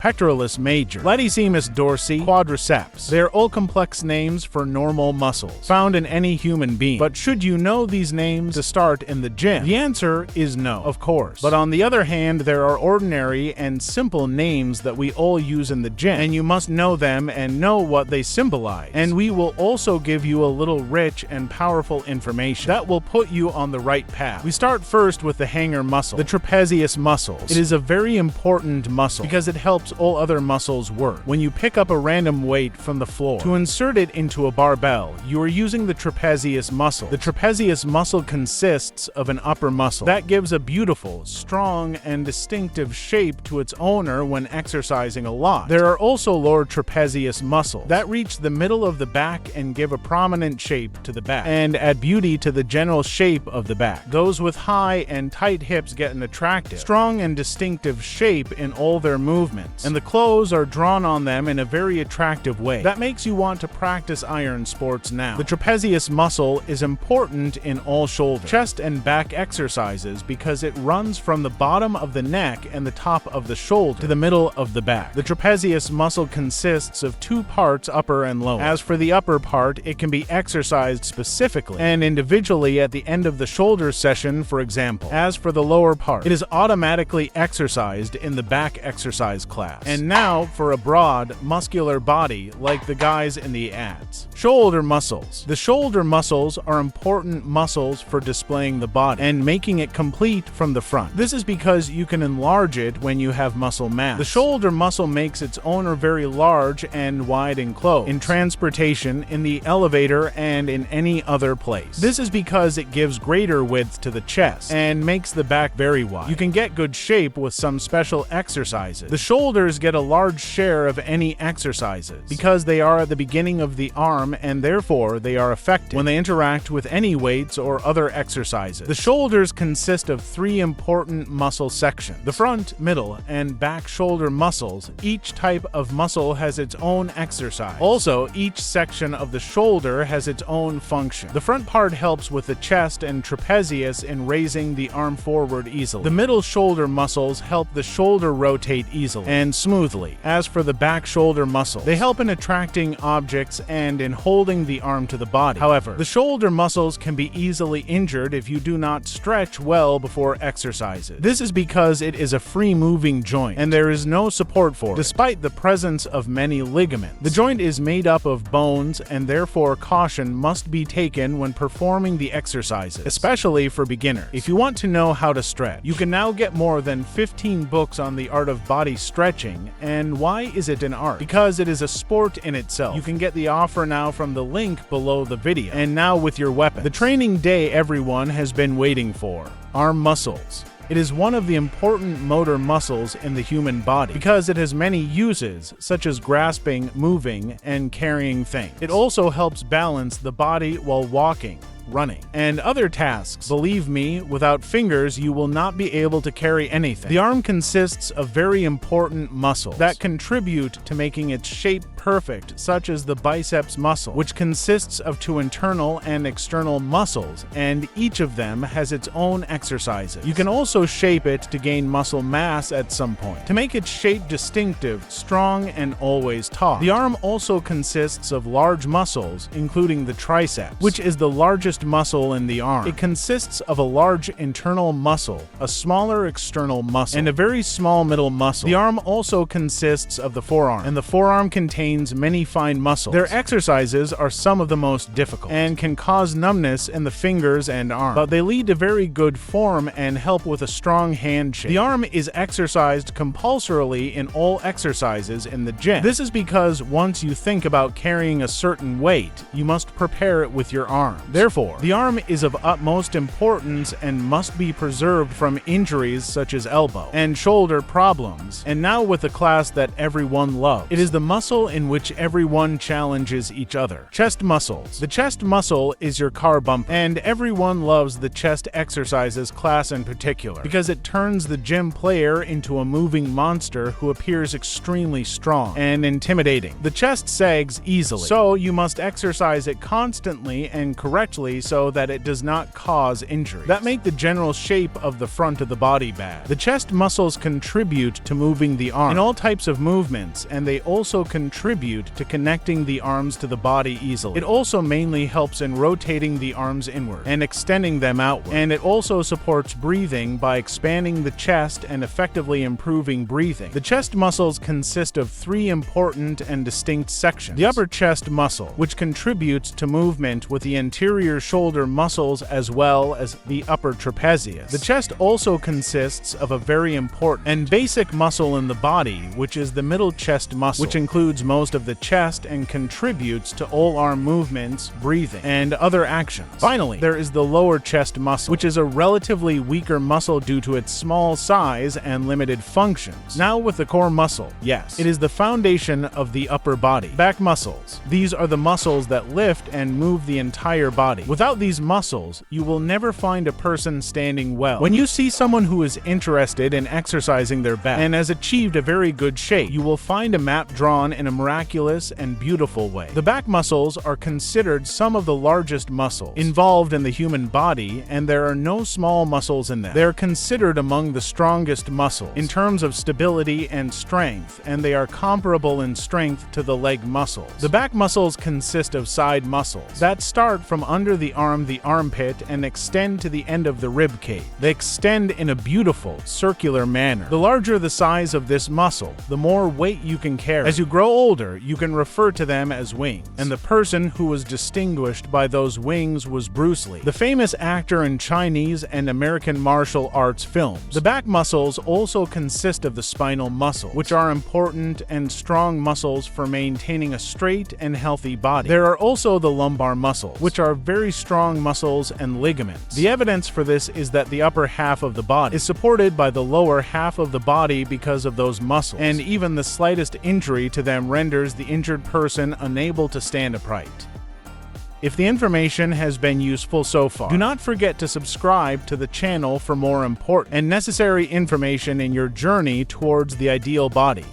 pectoralis major, latissimus dorsi, quadriceps. They're all complex names for normal muscles found in any human being. But should you know these names to start in the gym? The answer is no, of course. But on the other hand, there are ordinary and simple names that we all use in the gym, and you must know them and know what they symbolize. And we will also give you a little rich and powerful information that will put you on the right path. We start first with the hanger muscle, the trapezius muscles. It is a very important muscle because it helps all other muscles work. When you pick up a random weight from the floor to insert it into a barbell, you are using the trapezius muscle. The trapezius muscle consists of an upper muscle that gives a beautiful, strong, and distinctive shape to its owner when exercising a lot. There are also lower trapezius muscles that reach the middle of the back and give a prominent shape to the back and add beauty to the general shape of the back. Those with high and tight hips get an attractive, strong, and distinctive shape in all their movements, and the clothes are drawn on them in a very attractive way that makes you want to practice iron sports now. The trapezius muscle is important in all shoulder, chest, and back exercises because it runs from the bottom of the neck and the top of the shoulder to the middle of the back. The trapezius muscle consists of two parts, upper and lower. As for the upper part, it can be exercised specifically and individually at the end of the shoulder session, for example. As for the lower part, it is automatically exercised in the back exercise class. And now for a broad, muscular body like the guys in the ads. Shoulder muscles. The shoulder muscles are important muscles for displaying the body and making it complete from the front. This is because you can enlarge it when you have muscle mass. The shoulder muscle makes its owner very large and wide in clothes, in transportation, in the elevator, and in any other place. This is because it gives greater width to the chest and makes the back very wide. You can get good shape with some special exercises. The shoulders get a large share of any exercises because they are at the beginning of the arm and therefore they are effective when they interact with any weights or other exercises. The shoulders consist of three important muscle sections: the front, middle, and back shoulder muscles. Each type of muscle has its own exercise. Also, each section of the shoulder has its own function. The front part helps with the chest and trapezius in raising the arm forward easily. The middle shoulder muscles help the shoulder rotate easily and smoothly. As for the back shoulder muscles, they help in attracting objects and in holding the arm to the body. However, the shoulder muscles can be easily injured if you do not stretch well before exercises. This is because it is a free-moving joint and there is no support for it, despite the presence of many ligaments. The joint is made up of bones and therefore caution must be taken when performing the exercises, especially for beginners. If you want to know how to stretch, you can now get more than 15 books on the art of body stretching. And why is it an art? Because it is a sport in itself. You can get the offer now from the link below the video. And now with your weapon. The training day everyone has been waiting for. Arm muscles. It is one of the important motor muscles in the human body because it has many uses, such as grasping, moving, and carrying things. It also helps balance the body while walking, running, and other tasks. Believe me, without fingers, you will not be able to carry anything. The arm consists of very important muscles that contribute to making its shape perfect, such as the biceps muscle, which consists of two internal and external muscles, and each of them has its own exercises. You can also shape it to gain muscle mass at some point, to make its shape distinctive, strong, and always taut. The arm also consists of large muscles, including the triceps, which is the largest muscle in the arm. It consists of a large internal muscle, a smaller external muscle, and a very small middle muscle. The arm also consists of the forearm, and the forearm contains many fine muscles. Their exercises are some of the most difficult and can cause numbness in the fingers and arm, but they lead to very good form and help with a strong handshake. The arm is exercised compulsorily in all exercises in the gym. This is because once you think about carrying a certain weight, you must prepare it with your arm. Therefore, the arm is of utmost importance and must be preserved from injuries such as elbow and shoulder problems. And now with a class that everyone loves. It is the muscle in which everyone challenges each other. Chest muscles. The chest muscle is your car bumper, and everyone loves the chest exercises class in particular because it turns the gym player into a moving monster who appears extremely strong and intimidating. The chest sags easily, so you must exercise it constantly and correctly carefully so that it does not cause injury. That make the general shape of the front of the body bad. The chest muscles contribute to moving the arm in all types of movements, and they also contribute to connecting the arms to the body easily. It also mainly helps in rotating the arms inward and extending them outward, and it also supports breathing by expanding the chest and effectively improving breathing. The chest muscles consist of three important and distinct sections. The upper chest muscle, which contributes to movement with the anterior shoulder muscles as well as the upper trapezius. The chest also consists of a very important and basic muscle in the body, which is the middle chest muscle, which includes most of the chest and contributes to all arm movements, breathing, and other actions. Finally, there is the lower chest muscle, which is a relatively weaker muscle due to its small size and limited functions. Now with the core muscle, yes, it is the foundation of the upper body. Back muscles. These are the muscles that lift and move the entire body. Without these muscles, you will never find a person standing well. When you see someone who is interested in exercising their back and has achieved a very good shape, you will find a map drawn in a miraculous and beautiful way. The back muscles are considered some of the largest muscles involved in the human body, and there are no small muscles in them. They are considered among the strongest muscles in terms of stability and strength, and they are comparable in strength to the leg muscles. The back muscles consist of side muscles that start from under the armpit, and extend to the end of the rib cage. They extend in a beautiful, circular manner. The larger the size of this muscle, the more weight you can carry. As you grow older, you can refer to them as wings, and the person who was distinguished by those wings was Bruce Lee, the famous actor in Chinese and American martial arts films. The back muscles also consist of the spinal muscle, which are important and strong muscles for maintaining a straight and healthy body. There are also the lumbar muscles, which are very strong muscles and ligaments. The evidence for this is that the upper half of the body is supported by the lower half of the body because of those muscles, and even the slightest injury to them renders the injured person unable to stand upright. If the information has been useful so far, do not forget to subscribe to the channel for more important and necessary information in your journey towards the ideal body.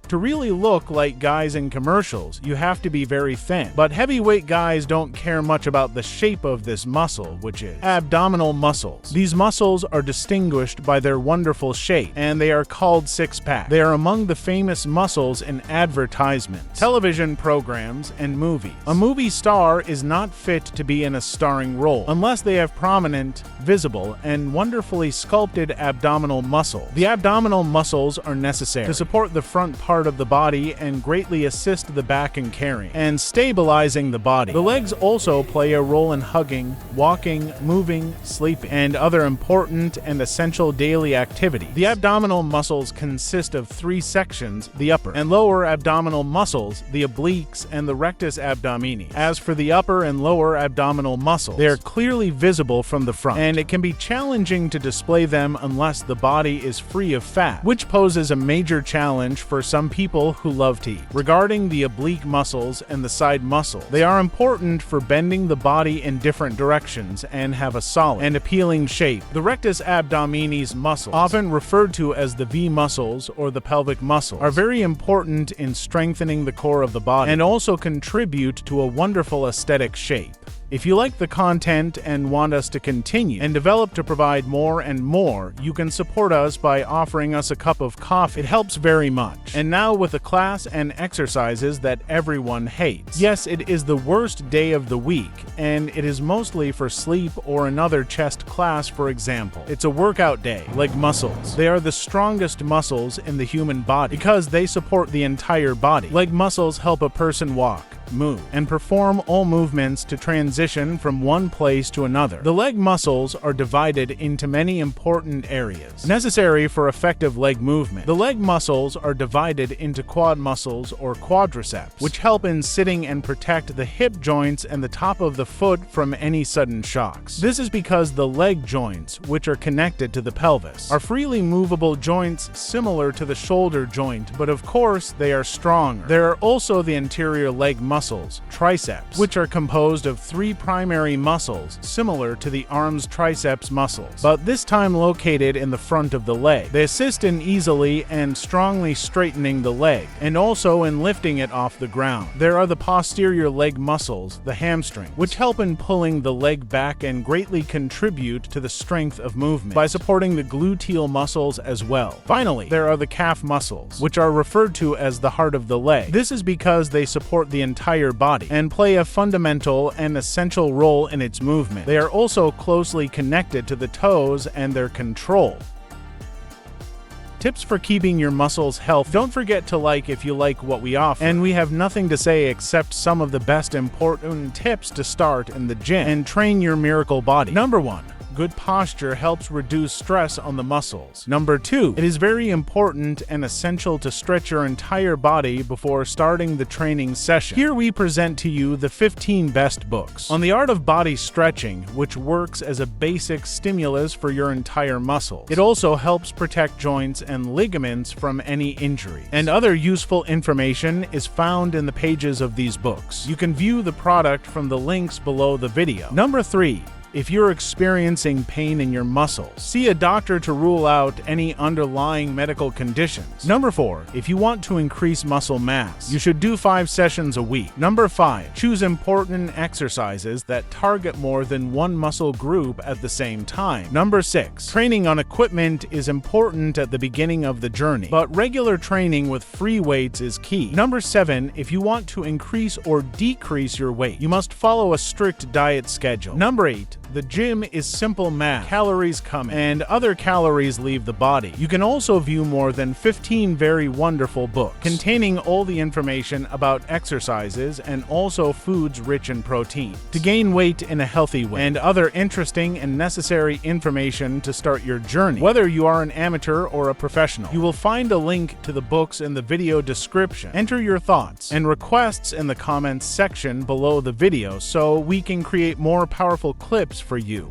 To really look like guys in commercials, you have to be very thin. But heavyweight guys don't care much about the shape of this muscle, which is abdominal muscles. These muscles are distinguished by their wonderful shape, and they are called six-pack. They are among the famous muscles in advertisements, television programs, and movies. A movie star is not fit to be in a starring role unless they have prominent, visible, and wonderfully sculpted abdominal muscle. The abdominal muscles are necessary to support the front part of the body and greatly assist the back in carrying and stabilizing the body. The legs also play a role in hugging, walking, moving, sleeping, and other important and essential daily activity. The abdominal muscles consist of three sections: the upper and lower abdominal muscles, the obliques, and the rectus abdominis. As for the upper and lower abdominal muscles, they are clearly visible from the front, and it can be challenging to display them unless the body is free of fat, which poses a major challenge for some people who love to eat. Regarding the oblique muscles and the side muscles, they are important for bending the body in different directions and have a solid and appealing shape. The rectus abdominis muscles, often referred to as the V muscles or the pelvic muscles, are very important in strengthening the core of the body and also contribute to a wonderful aesthetic shape. If you like the content and want us to continue and develop to provide more and more, you can support us by offering us a cup of coffee. It helps very much. And now with a class and exercises that everyone hates. Yes, it is the worst day of the week, and it is mostly for sleep or another chest class, for example. It's a workout day. Leg muscles. They are the strongest muscles in the human body because they support the entire body. Leg muscles help a person walk, move, and perform all movements to transition from one place to another. The leg muscles are divided into many important areas necessary for effective leg movement. The leg muscles are divided into quad muscles or quadriceps, which help in sitting and protect the hip joints and the top of the foot from any sudden shocks. This is because the leg joints, which are connected to the pelvis, are freely movable joints similar to the shoulder joint, but of course they are stronger. There are also the anterior leg muscles, muscles, triceps, which are composed of 3 primary muscles similar to the arm's triceps muscles, but this time located in the front of the leg. They assist in easily and strongly straightening the leg, and also in lifting it off the ground. There are the posterior leg muscles, the hamstring, which help in pulling the leg back and greatly contribute to the strength of movement by supporting the gluteal muscles as well. Finally, there are the calf muscles, which are referred to as the heart of the leg. This is because they support the entire body and play a fundamental and essential role in its movement. They are also closely connected to the toes and their control. Tips for keeping your muscles healthy. Don't forget to like if you like what we offer. And we have nothing to say except some of the best important tips to start in the gym and train your miracle body. Number 1. Good posture helps reduce stress on the muscles. Number 2, it is very important and essential to stretch your entire body before starting the training session. Here we present to you the 15 best books on the art of body stretching, which works as a basic stimulus for your entire muscles. It also helps protect joints and ligaments from any injury. And other useful information is found in the pages of these books. You can view the product from the links below the video. Number 3. If you're experiencing pain in your muscles, see a doctor to rule out any underlying medical conditions. Number 4, if you want to increase muscle mass, you should do 5 sessions a week. Number 5, choose important exercises that target more than one muscle group at the same time. Number 6, training on equipment is important at the beginning of the journey, but regular training with free weights is key. Number 7, if you want to increase or decrease your weight, you must follow a strict diet schedule. Number 8, the gym is simple math. Calories come in, and other calories leave the body. You can also view more than 15 very wonderful books containing all the information about exercises and also foods rich in protein to gain weight in a healthy way, and other interesting and necessary information to start your journey. Whether you are an amateur or a professional, you will find a link to the books in the video description. Enter your thoughts and requests in the comments section below the video so we can create more powerful clips for you.